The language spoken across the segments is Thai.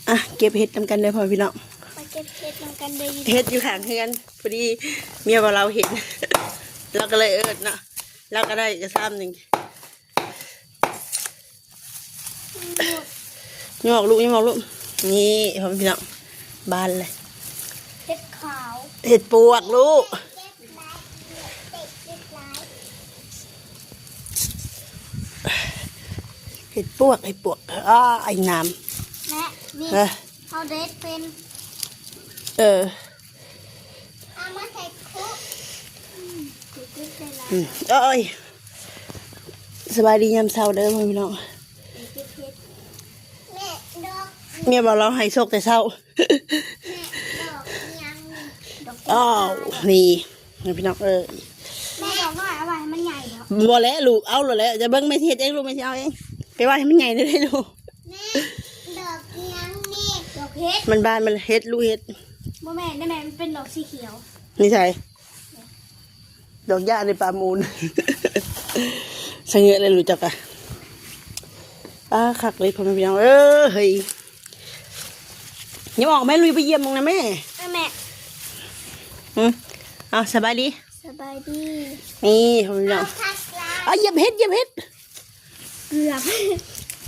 อ่ะเก็บเห็ดนำกันเลยพ่อพี่น้องมาเก็บเห็ดนำกันเลย เห็ดอยู่ข้างเฮือนพอดีเมียเราเห็น เราก็เลยเนาะเราก็ได้กระซ้ำหนึ่งยอกลูกนี่พ่อพี่น้องบานเลยเห็ดขาว เห็ดปวกลูกเห็ดปวกไอ้น้ำแม่นี่เขาเด็ดเป็นเอามาใส่คุกโอ้ยสบายดียามเช้าเด้อพี่น้องแม่ดอกเมียบอกเราให้โชคแต่เช้าแม่ดอกยังดอก อ้าวนี่พี่น้องแม่ดอกน้อยเอาไว้ให้มันใหญ่เนาะบ่แล้วลูกเอาแล้วจะเบิ่งไม่เฮ็ดเองลูกไม่สิเอาเองไปว่าให้มันใหญ่ได้ลูกแม่ดอกยังนี่ดอกเห็ดมันบานมันเฮ็ดลูกเฮ็ดบ่แม่ได้แม่มันเป็นดอกสีเขียวนี่ใช่ดอกหญ้าในป่ามูลสงเงะเลยรู้จักอ่ะคักเลยพ่อแม่พี่น้องเฮ้ยอย่าออกแม่ลุยไปเยี่ยมมึงนะแม่แม่เอาสบายดีสบายดี นี่พ่อแม่พี่น้องเหยียบเห็ดเกือบ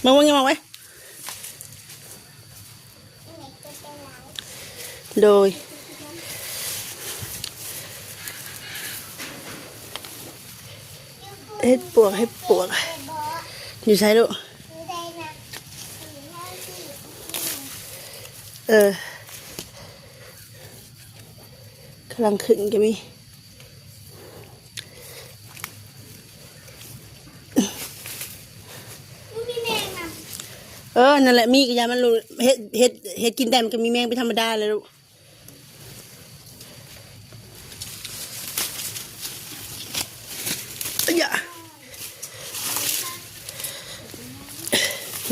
มึงยังมองไว้โดยเห็ดปวกอยู่ใช่ลูกกำลังขึ้นกันมีนั่นแหละมีกระยามันรู้เห็ดกินได้มันก็มีแมงเป็นธรรมดาเลยลูก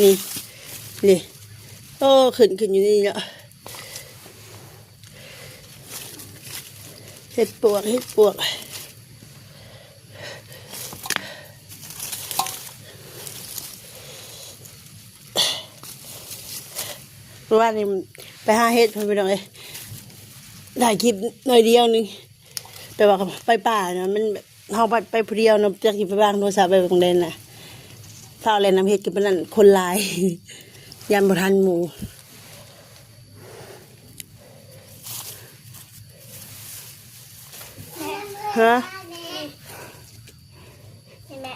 นี่ขึ้นอยู่นี่เนาะเห็ดปวกเพราะว่านี่ไปหาเห็ดไปหน่อยได้คลิปหน่อยเดียวนึงแต่ว่าไปป่านะมันเราไปผู้เดียวนะจะกินไปบ้างโทรศัพท์ไปตรงเด่นน่ะเท่าอะไรน้ำเห็ดกินเป็นนั่นคนลายยันบทันหมูฮะเห็นไหม